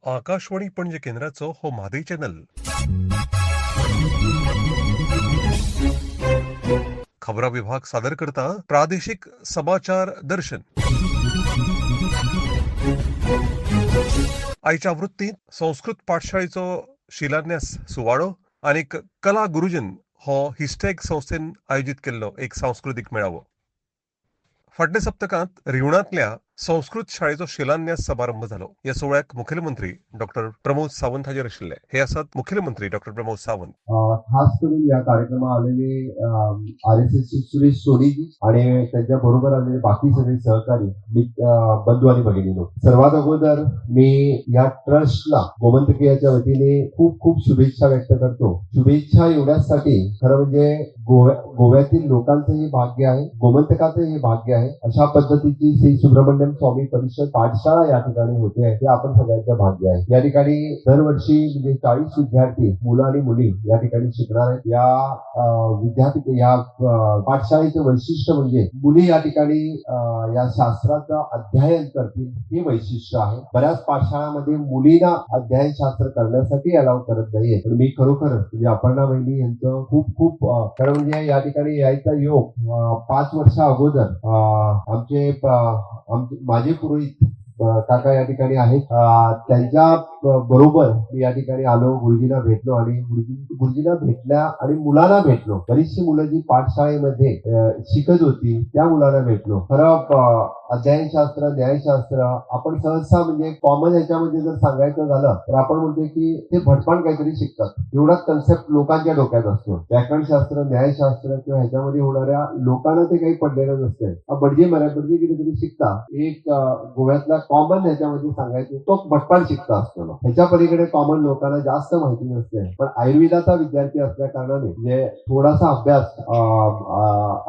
आकाशवाणी पणजे केंद्राचो हो म्हादय चॅनल. खबरां विभाग सादर करता प्रादेशीक समाचार दर्शन. आयच्या वृत्तींत संस्कृत पाठशाळेचो शिलान्यास सुवाळो आनी कला गुरुजन हो हिस्टॅग संस्थेन आयोजीत केल्लो एक सांस्कृतीक मेळावो. फाटल्या सप्तकांत रिवणांतल्या संस्कृत शाळेचो शिलान्यास समारंभ जालो. ह्या सुवाळ्याक मुखेलमंत्री डॉक्टर प्रमोद सावंत हाजीर आशिल्ले. हे आसात मुखेलमंत्री डॉक्टर प्रमोद सावंत. खास करून या कार्यक्रमात आलेले RSSचे सुरेश सोनीजी आणि त्यांच्या बरोबर आलेले बाकी सगळे सहकारी बंधू आणि भगिनींनो, सर्वात अगोदर मी या ट्रस्टला गोमंतकीयाच्या वतीने खूप खूप शुभेच्छा व्यक्त करतो. शुभेच्छा एवढ्यासाठी खरं म्हणजे गोव्यातील लोकांचं हे भाग्य आहे, गोमंतकाचं हे भाग्य आहे. अशा पद्धतीची श्री सुब्रमण्यम स्वामी परिषद पाठशाळा या ठिकाणी होते आहे, हे आपण सगळ्यांचं भाग्य आहे. या ठिकाणी दरवर्षी म्हणजे 40 विद्यार्थी मुलं आणि मुली या ठिकाणी शिकणार आहेत. या पाठशाळेचं वैशिष्ट्य म्हणजे मुली या ठिकाणी या शास्त्राचं अध्ययन करतील, हे वैशिष्ट्य आहे. बऱ्याच पाठशाळांमध्ये मुलींना अध्ययन शास्त्र करण्यासाठी अलाव करत नाहीये. पण मी खरोखर म्हणजे अपर्णा वहिनी यांचं खूप खूप खरं म्हणजे या ठिकाणी यायचा योग 5 वर्ष अगोदर माझे पुरोहित काका या ठिकाणी आहेत, त्यांच्या बरोबर मी या ठिकाणी आलो, गुरुजींना भेटलो आणि गुरुजींना भेटल्या आणि मुलांना भेटलो. बरीचशी मुलं जी पाठशाळेमध्ये शिकत होती त्या मुलांना भेटलो. खरं अध्ययनशास्त्र, न्यायशास्त्र आपण सहसा म्हणजे कॉमन ह्याच्यामध्ये जर सांगायचं झालं तर आपण म्हणतो की ते भटपण काहीतरी शिकतात, एवढाच कन्सेप्ट लोकांच्या डोक्यात असतो. व्याकरणशास्त्र, न्यायशास्त्र किंवा ह्याच्यामध्ये होणाऱ्या लोकांना ते काही पडलेलं नसतंय. बडजी मराठी कितीतरी शिकता, एक गोव्यातला कॉमन ह्याच्यामध्ये सांगायचं तो भटपण शिकता असतो. ह्याच्या पलीकडे कॉमन लोकांना जास्त माहिती नसते. पण आयुर्वेदाचा विद्यार्थी असल्या कारणाने म्हणजे थोडासा अभ्यास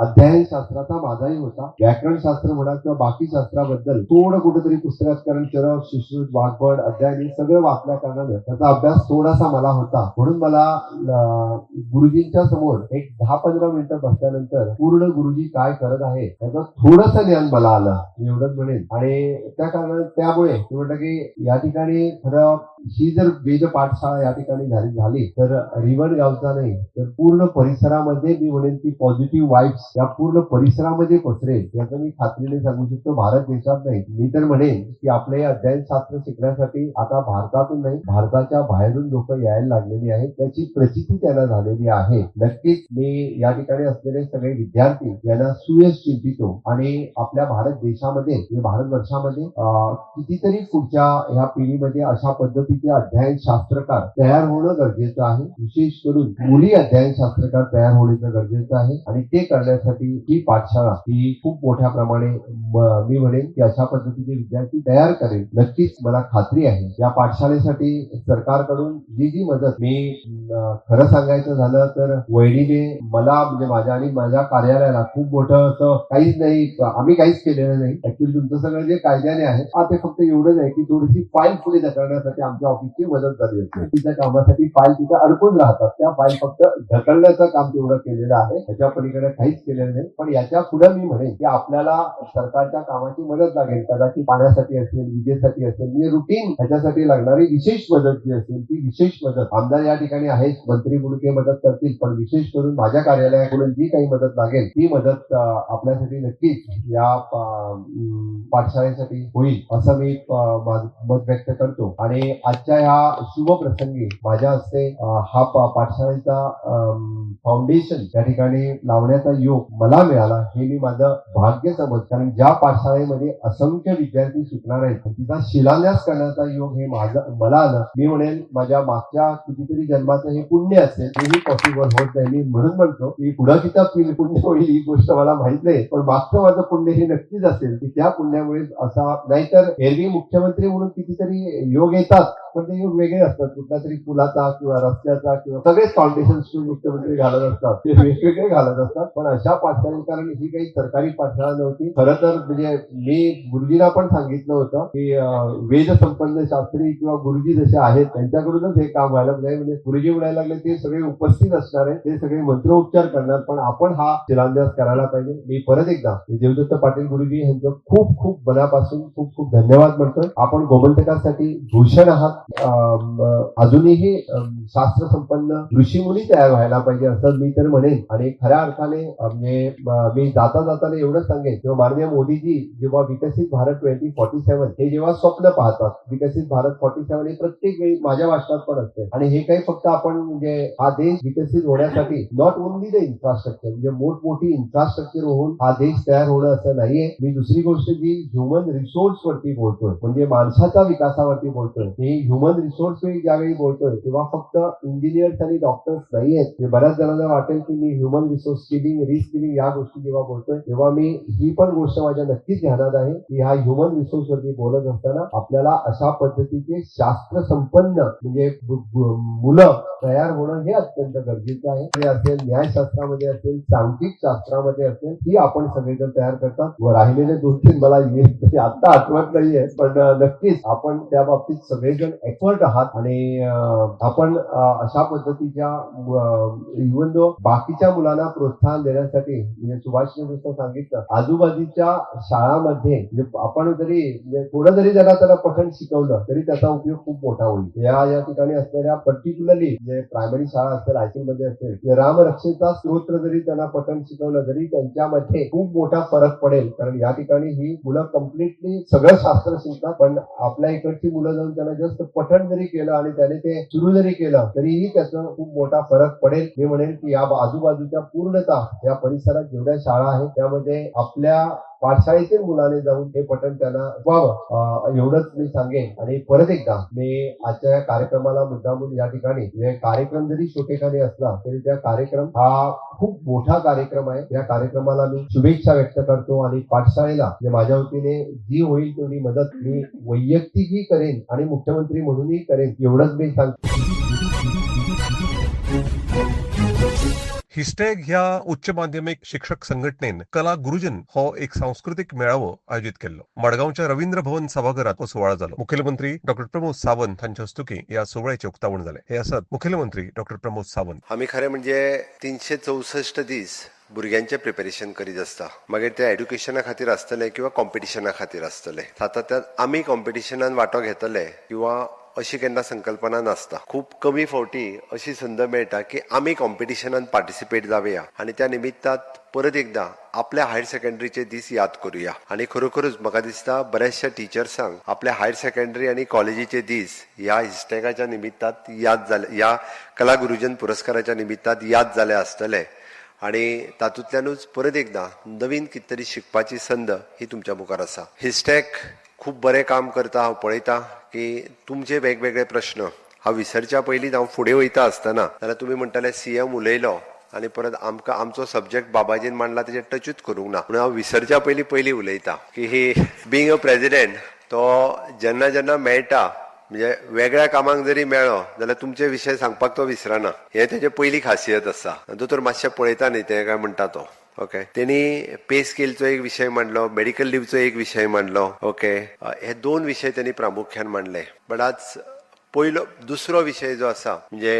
अध्ययनशास्त्राचा माझाही होता. व्याकरणशास्त्र म्हणा किंवा बाकी शास्त्राबद्दल थोडं कुठेतरी पुस्तकात, कारण चरक, शिशुत, वाघबड, अध्ययन हे सगळं वाचल्या कारणाने त्याचा अभ्यास थोडासा मला होता. म्हणून मला गुरुजींच्या समोर एक 10-15 मिनिटं बसल्यानंतर पूर्ण गुरुजी काय करत आहे त्याचं थोडंसं ज्ञान मला आलं, एवढंच म्हणेन. आणि त्या कारणाने त्यामुळे म्हटलं की या ठिकाणी खरं ही जर वेद पाठशाळा या ठिकाणी झाली तर रिवण गावचा नाही तर पूर्ण परिसरामध्ये मी म्हणेन की पॉझिटिव्ह वाईब्स या पूर्ण परिसरामध्ये पसरेल, याचं मी खात्रीने सांगू शकतो. भारत देशात नाही, मी तर म्हणेन की आपले अध्ययनशास्त्र शिकण्यासाठी आता भारतातून नाही, भारताच्या बाहेरून लोक यायला लागलेली आहेत. त्याची प्रचिती त्यांना झालेली आहे. नक्कीच मी या ठिकाणी असलेले सगळे विद्यार्थी यांना सुयश चिंतितो आणि आपल्या भारत देशामध्ये, भारतवर्षामध्ये कितीतरी पुढच्या ह्या पिढीमध्ये अशा पद्धतीचे अध्ययन शास्त्रकार तयार होणं गरजेचं आहे. विशेष करून मुली अध्ययन शास्त्रकार तयार होण्याचं गरजेचं आहे आणि ते करण्यासाठी ही पाठशाळा ही खूप मोठ्या प्रमाणे मी म्हणेन की अशा पद्धतीचे विद्यार्थी तयार करेल. नक्कीच मला खात्री आहे या पाठशाळेसाठी सरकारकडून जी मदत, मी खरं सांगायचं झालं तर वहिनीने मला म्हणजे माझ्या आणि माझ्या कार्यालयाला खूप मोठं असं काहीच नाही, आम्ही काहीच केलेलं नाही. ऍक्च्युअली तुमचं सगळं जे कायद्याने आहे ते फक्त एवढंच आहे की थोडीशी फाईल पुढे ढकलण्यासाठी आमच्या ऑफिसची मदत झाली असते. तिच्या कामासाठी फाईल तिथे अडकून राहतात, त्या फाईल फक्त ढकलण्याचं काम तेवढं केलेलं आहे, त्याच्या पलीकडे काहीच केलेलं नाही. पण याच्या पुढे मी म्हणेन की आपल्याला सरकारच्या कामाची मदत लागेल, कदाचित पाण्यासाठी असेल, विजेसाठी असेल, म्हणजे रुटीन ह्याच्यासाठी लागणारी विशेष मदत जी असेल ती विशेष मदत आमदार या ठिकाणी आहेत, मंत्री मुलके मदत करतील, पण विशेष करून माझ्या कार्यालयाकडून जी काही मदत लागेल ती मदत आपल्यासाठी नक्कीच या पाठशाळेसाठी होईल असं मी मत व्यक्त करतो. आणि आजच्या ह्या शुभ प्रसंगी माझ्या हस्ते हा पाठशाळेचा फाउंडेशन या ठिकाणी लावण्याचा योग मला मिळाला, हे मी माझं भाग्य समजतो. कारण ज्या पाठशाळेमध्ये असंख्य विद्यार्थी शिकणार आहेत तिचा शिलान्यास करण्याचा योग हे मला आलं. मी म्हणेन माझ्या मागच्या कितीतरी जन्माचं हे पुण्य असेल, हेही पॉसिबल होत नाही. मी म्हणून म्हणतो की पुढं तिथं पुण्य होईल ही गोष्ट मला माहित नाही, पण मागचं माझं पुण्य हे नक्कीच असेल की त्या पुण्यामुळे असा, नाहीतर एरवी मुख्यमंत्री म्हणून कितीतरी योग येतात पण ते योग वेगळे असतात. कुठला तरी पुलाचा किंवा रस्त्याचा किंवा सगळेच फाउंडेशन मुख्यमंत्री घालत असतात, ते वेगवेगळे घालत असतात. पण अशा पाठशाळा, कारण ही काही सरकारी पाठशाळा नव्हती. खरं तर म्हणजे मी गुरुजींना पण सांगितलं होतं की वेद संपन्न शास्त्री किंवा गुरुजी जसे आहेत त्यांच्याकडूनच हे काम व्हायला पाहिजे. म्हणजे गुरुजी म्हणायला लागले ते सगळे उपस्थित असणार आहे, ते सगळे मंत्रोच्चार करणार, पण आपण हा शिलान्यास करायला पाहिजे. मी परत एकदा देवदत्त पाटील गुरुजी यांचं खूप खूप मनापासून खूप खूप धन्यवाद म्हणतोय. आपण गोमंतकासाठी भूषण आहात, अजूनही शास्त्र संपन्न ऋषीमुनी तयार व्हायला पाहिजे असं मी तर म्हणेन. आणि खऱ्या अर्थाने मी जाता जाताना एवढंच सांगेन किंवा माननीय मोदीजी जेव्हा विकसित भारत 2047 हे जेव्हा स्वप्न पाहतात, विकसित भारत 47 हे प्रत्येक वेळी माझ्या भाषणात पण असते. आणि हे काही फक्त आपण म्हणजे हा देश विकसित होण्यासाठी नॉट ओनली द इन्फ्रास्ट्रक्चर म्हणजे मोठमोठी इन्फ्रास्ट्रक्चर होऊन हा देश तयार होणं असं नाहीये. मी दुसरी गोष्ट जी ह्युमन रिसोर्स वरती बोलतोय म्हणजे माणसाच्या विकासावरती बोलतोय. ही ह्युमन रिसोर्स ज्यावेळी बोलतोय तेव्हा फक्त इंजिनियर्स आणि डॉक्टर्स नाहीयेत. बऱ्याच जणांना वाटेल की मी ह्युमन रिसोर्स स्किलिंग रिस्किलिंग या गोष्टी जेव्हा बोलतोय तेव्हा मी ही पण गोष्ट माझ्या नक्कीच ध्यानात आहे की ह्या ह्युमन रिसोर्स वरती बोलत असताना आपल्याला अशा पद्धतीचे शास्त्र संपन्न म्हणजे मुलं तयार होणं हे अत्यंत गरजेचं आहे. हे असेल न्यायशास्त्रामध्ये असेल सांख्यिक शास्त्रामध्ये असेल ही आपण सगळेजण तयार करतात. व राहिलेले 2-3 मला आता आठवत नाहीये पण नक्कीच आपण त्या बाबतीत सगळेजण एक्सपर्ट आहात. आणि आपण अशा पद्धतीच्या इव्हन दो बाकीच्या मुलांना प्रोत्साहन देण्यासाठी म्हणजे सुभाषने जसं सांगितलं आजूबाजूच्या शाळांमध्ये म्हणजे आपण जरी म्हणजे थोडं जरी त्याला पठण शिकवलं तरी त्याचा उपयोग खूप मोठा होईल. या ठिकाणी असलेल्या पर्टिक्युलरली म्हणजे प्रायमरी शाळा असेल हायस्कूल मध्ये असेल रामरक्षेचा स्तोत्र जरी त्यांना पठण शिकवलं तरी त्यांच्यामध्ये खूप मोठा फरक पडेल. कारण या ठिकाणी ही मुलं कम्प्लिटली सगळं शास्त्र शिकतात पण आपल्या इकडची मुलं जाऊन त्यांना जास्त पठण जरी केलं आणि त्याने ते सुरू जरी केलं तरीही त्याचा खूप मोठा फरक पडेल. मी म्हणेन की या आजूबाजूच्या पूर्णतः या परिसरात जेवढ्या शाळा आहेत त्यामध्ये आपल्या पाठशाळेतील मुलाने जाऊन हे पठण त्यांना व्हावं एवढंच मी सांगेन. आणि परत एकदा मी आजच्या या कार्यक्रमाला मुद्दामून या ठिकाणी कार्यक्रम जरी छोटेखानी असला तरी त्या कार्यक्रम हा खूप मोठा कार्यक्रम आहे. या कार्यक्रमाला मी शुभेच्छा व्यक्त करतो आणि पाठशाळेला माझ्या वतीने जी होईल तेवढी मदत मी वैयक्तिकही करेन आणि मुख्यमंत्री म्हणूनही करेन एवढंच मी सांगतो. हिस्टॅग ह्या उच्च माध्यमिक शिक्षक संघटनेन कला गुरुजन हो एक सांस्कृतिक मेळावो आयोजित केल्लो. मडगावच्या रवींद्र भवन सभागृहात हो सुवाळो जालो. मुख्यमंत्री डॉक्टर प्रमोद सावंत हांच्या हस्तुकी या सुवाळ्याचे उक्तावण जाले. हे आसात मुख्यमंत्री डॉक्टर प्रमोद सावंत. आम्ही खरे म्हणजे 364 दीस भुरग्यांचे प्रिपरेशन करीत असता. मागीर ते एड्युकेशना खातीर आसतले किंवा कॉम्पिटिशना खातीर आसतले. सातत्यान आमी कॉम्पिटिशनान वांटो घेतले किंवा अशी केन्ना संकल्पना नासता. खूप कमी फावटी अशी संद मेळटा की आमी कॉम्पिटिशनान पार्टिसिपेट जावया आणि त्या निमित्तात परत एकदा आपल्या हायर सेकंडरीचे दीस याद करूया. आणि खरोखरच म्हाका दिसता बऱ्याचशा टिचर्सांक आपल्या हायर सेकंडरी आणि कॉलेजीचे दीस ह्या हिस्टॅगाच्या निमित्तात याद जाले, ह्या कला गुरुजन पुरस्काराच्या निमित्तात याद जाले आसतले. आणि तातूंतल्यानूच परत एकदा नवीन कितें तरी शिकपाची संद ही तुमच्या मुखार आसा. हिस्टॅग खूप बरें काम करता. हांव पळयता की तुमचे वेगवेगळे प्रश्न हांव विसरच्या पयलीं हांव फुडें वयता आसतना जाल्यार तुमी म्हणटाले सीएम उलयलो आणि परत आमकां आमचो सब्जेक्ट बाबाजीन मांडला तेजे टचूच करूंक ना म्हणून हांव विसरच्या पयलीं उलयता की ही बिंग अ प्रेसिडेंट तो जेन्ना जेन्ना मेळटा म्हणजे वेगळ्या कामाक जरी मेळ्ळो जाल्यार तुमचे विशय सांगपाक तो विसरना. हे तेजे पयली खासियत आसा. दोतोर मातशें पळयता न्ही ते काय म्हणटा तो. ओके, त्यांनी पे स्केलचो एक विषय मांडलो, मेडिकल लिव्हचो एक विषय मांडलो. ओके, हे 2 विषय त्यांनी प्रामुख्यान मांडले. बट आज दुसरो विषय जो आसा म्हणजे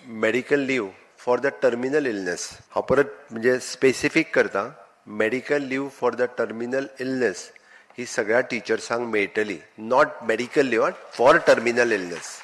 medical leave for the terminal illness. हांव परत म्हणजे स्पेसिफीक करता, medical leave for the terminal illness ही सगळ्या टीचर्सांक मेळटली. Not medical leave for terminal illness,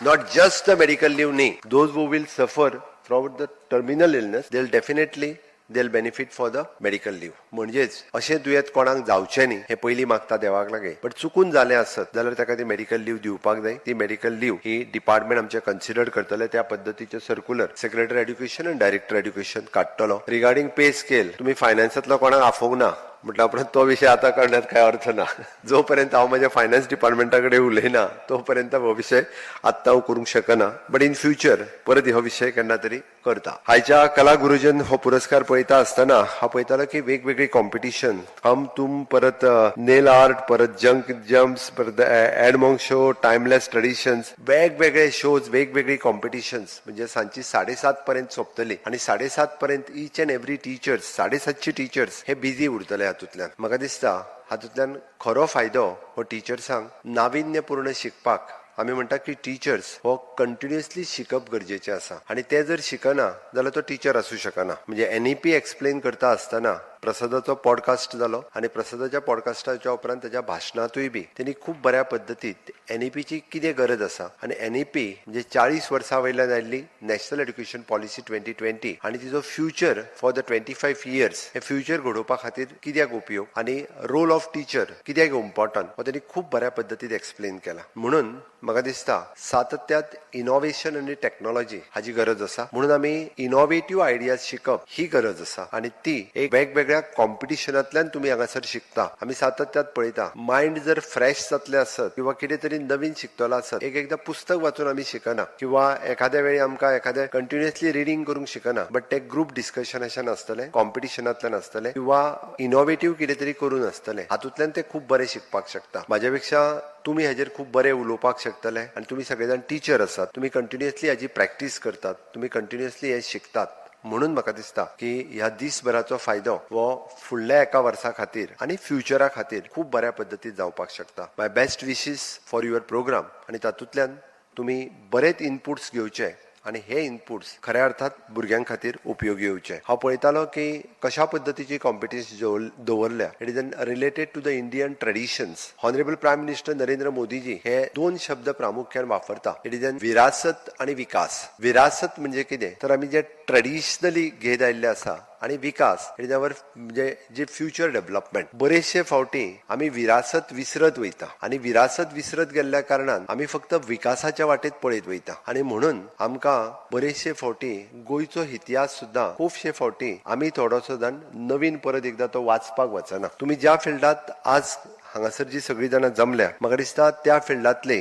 not just the medical leave न्ही. Those who will suffer from the terminal illness they will definitely they will benefit for the medical leave. म्हणजेच अशें दुयेंत कोणाक जावचें न्ही हे पयलीं मागता देवाक लागे. बट चुकून जालें आसत जाल्यार ताका ती मेडिकल लिव्ह दिवपाक जाय. ती मेडिकल लिव्ह ही डिपार्टमेंट आमचे कन्सिडर करतले. त्या पद्दतीचे सर्क्युलर सेक्रेटरी एड्युकेशन आनी डायरेक्टर एड्युकेशन काडटलो. रिगार्डिंग पे स्केल तुमी फायनान्सांतलो कोणाक आफोवंक ना म्हटल्यार तो विषय आता करण्यात काय अर्थ ना. जोपर्यंत हांव माझ्या फायनान्स डिपार्टमेंटा कडेन उलयना तोपर्यंत हो विषय आत्ता हांव करूंक शकना. बट इन फ्युचर परत हो विषय केन्ना तरी करता. आयच्या कला गुरुजन हो पुरस्कार पळयता आसतना हांव पळयतालो की वेगवेगळी कॉम्पिटिशन हम तुम परत नेल आर्ट परत जंक जम्प्स परत एडमॉन्ग शो टाइमलेस ट्रेडिशन्स वेगवेगळे शोज वेगवेगळी कॉम्पिटिशन्स म्हणजे सांजची 7:30 पर्यंत सोंपतली आणि 7:30 पर्यंत each and every teachers 7:30 teachers हे बिझी उरतले. हातूंतल्यान म्हाका दिसता हातूंतल्यान खरो फायदो हो टीचर्सांक नाविन्यपूर्ण शिकपाक. आमी म्हणटा की टीचर्स हो कंटिन्युअसली शिकप गरजेचें आसा आणि ते जर शिकना जाल्यार तो टीचर आसूं शकना. म्हणजे NEP एक्सप्लेन करता आसतना प्रसादाचो पॉडकास्ट जालो आनी प्रसादाच्या पॉडकास्टाच्या उपरांत त्याच्या भाशणांतूय बी त्यांनी खूब बऱ्या पद्दतीत एनईपीची कितें गरज आसा आनी एनईपी म्हणजे 40 वर्सां वयल्यान आयिल्ली नॅशनल एड्युकेशन पॉलिसी 2020 आनी तिचो फ्युचर फॉर द 25 इयर्स हे फ्युचर घडोवपा खातीर कित्याक उपयोग आनी रोल ऑफ टीचर कित्याक इम्पॉर्टंट हो त्यांनी खूब बऱ्या पद्दतीत एक्सप्लेन केला. म्हणून म्हाका दिसता सातत्यात इनोव्हेशन आनी टेक्नॉलॉजी हाची गरज आसा. म्हणून आमी इनोव्हेटिव्ह आयडियाज शिकप ही गरज आसा आनी ती एक वेगवेगळ्या कॉम्पिटिशनांतल्यान तुम्ही हांगासर शिकता. आमी सातत्यात पळयता मायंड जर फ्रेश जातले आसत किंवा कितें तरी नवीन शिकतलो आसत एकदां पुस्तक वाचून आमी शिकना किंवा एखाद्या वेळी आमकां एखाद्या कंटिन्युअसली रिडींग करूंक शिकना बट ते ग्रुप डिस्कशनाच्यान आसतले कॉम्पिटिशनांतल्यान आसतले किंवा इनोव्हेटिव्ह कितें तरी करून आसतले हातूंतल्यान ते खूब बरें शिकपाक शकता. म्हाज्या पेक्षा तुम्ही हाजेर खूब बरें उलोवपाक शकतले आनी तुम्ही सगळे जाण टीचर आसात तुम्ही कंटिन्युअसली हाजी प्रॅक्टीस करतात तुम्ही कंटिन्युअसली हे शिकतात. म्हणून म्हाका दिसता की ह्या दिसभराचो फायदो हो फुडल्या एका वर्सा खातीर आनी फ्युचरा खातीर खूब बऱ्या पद्दतीन जावपाक शकता. My best wishes for your program आनी तातूंतल्यान तुम्ही बरेच इनपुट्स घेवचे आणि हे इनपुट्स खऱ्या अर्थात भुरग्यां खातीर उपयोगी येवचे. हांव पळयतालो की कशा पद्दतीची कॉम्पिटिशन दवरल्या it is related to the Indian traditions. Honourable prime minister Narendra Modiji हे 2 शब्द प्रामुख्यान वापरता. इट इज विरासत आणि विकास. विरासत म्हणजे कितें तर आमी जे ट्रेडिशनली घेत आयिल्ले आसा आणि विकास इट इज अवर म्हणजे जे फ्युचर डेव्हलपमेंट. बरेचशे फावटी आमी विरासत विसरत वयता आणि विरासत विसरत गेल्ल्या कारणान आमी फक्त विकासाच्या वाटेत पळयत वयता आणि म्हणून आमकां बरेचशे फावटी गोंयचो इतिहास सुद्दां खुबशे फावटी आमी थोडोसो जाण नवीन परत एकदा तो वाचपाक वचना. तुम्ही ज्या फिल्डात आज हांगासर जी सगळी जाणां जमल्या म्हाका दिसता त्या फिल्डातले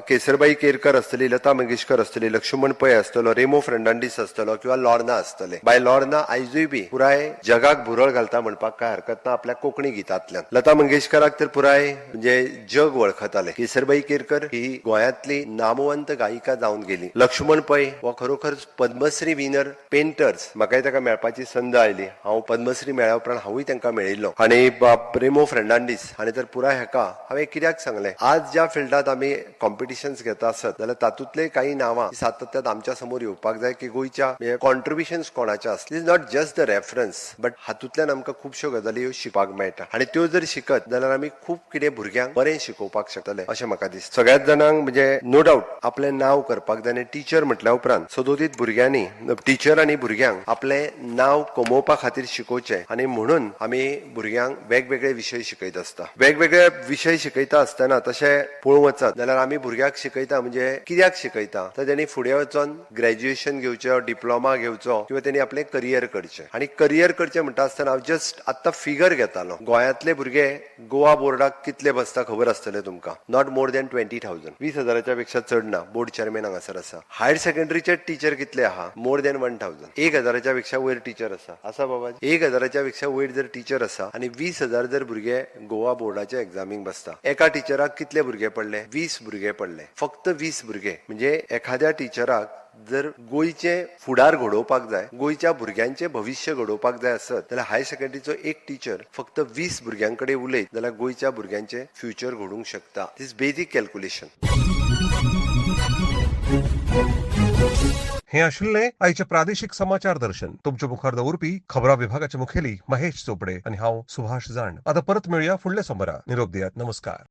केसरबाई केरकर आसतली लता मंगेशकर आसतली लक्ष्मण पै आसतलो रेमो फर्नांडीस आसतलो किंवा लॉर्ना आसतले. बाय लॉर्ना आयजूय बी पुराय जगाक भुरळ घालता म्हणपाक काय हरकत ना आपल्या कोंकणी गितांतल्यान. लता मंगेशकराक तर पुराय म्हणजे जग वळखताले. केसरबाई केरकर ही गोंयांतली नामवंत गायिका जावन गेली. लक्ष्मण पै हो खरोखर पद्मश्री विनर पेंटर्स म्हाकाय ताका मेळपाची संद आयली. हांव पद्मश्री मेळ्या उपरांत हांवूय तांकां मेळिल्लो आणि रेमो फर्नांडीस आनी तर पुराय हेका हांवें कित्याक सांगलें आज ज्या फिल्डात आमी कॉम्पिटिशन्स घेता आसत जाल्यार तातूंतले काही नांवां सातत्यात आमच्या समोर येवपाक जाय की गोंयच्या कॉन्ट्रिब्युशन्स कोणाचे आसले. Is not just the reference but हातूंतल्यान आमकां खुबश्यो गजाली शिकपाक मेळटा आनी त्यो जर शिकत जाल्यार आमी खूब कितें भुरग्यांक बरें शिकोवपाक शकतले अशें म्हाका दिसता. सगळ्याच जाणांक म्हणजे नो डावट आपलें नांव करपाक जाय आनी टीचर म्हटल्या उपरांत सदोदीत भुरग्यांनी टीचर आनी भुरग्यांक आपलें नांव कमोवपा खातीर शिकोवचें आनी म्हणून आमी भुरग्यांक वेगवेगळे विशय शिकयत आसता. वेगवेगळे विषय शिकयता आसतना तशें पळोवंक वचत जाल्यार आमी भुरग्याक शिकयता म्हणजे कित्याक शिकयता तर तेणी फुडें वचून ग्रॅज्युएशन घेवचें डिप्लोमा घेवचो किंवा तेणी आपलें करियर करचें आनी करियर करचें म्हणटा आसतना हांव जस्ट आत्तां फिगर घेतालो. गोंयांतले भुरगे गोवा बोर्डाक कितले बसता खबर आसतलें तुमकां. नॉट मोर दॅन 20,000 20,000च्या पेक्षा चड ना. बोर्ड चेअरमॅन हांगासर आसा. हायर सेकंडरीचे टीचर कितले आहा मोर दॅन 1,000 1,000च्या पेक्षा वयर टीचर आसा बाबा. 1,000च्या पेक्षा वयर जर टीचर आसा आनी 20,000 जर भुरगे गोवा बोर्डाच्या एग्जामीक बसता एका टीचराक कितले भुरगे पडले 20 भुरगे पडले. फक्त 20 भुरगे म्हणजे एखाद्या टीचराक जर गोंयचे फुडार घडोवपाक जाय गोंयच्या भुरग्यांचे भविष्य घडोवपाक जाय आसत जाल्यार हायर सेकंडरीचो एक टीचर फक्त 20 भुरग्यांकडे उलयत जाल्यार गोंयच्या भुरग्यांचे फ्युचर घडोवंक शकता. दिस बेसिक कॅल्क्युलेशन. हे आशिल्ले आयचे प्रादेशिक समाचार दर्शन. तुमच्या मुखार दवरपी खबरां विभागाचे मुखेली महेश चोपडे आणि हांव सुभाष जाण. आता परत मेळुया फुडल्या सोमारा. निरोप दियात. नमस्कार.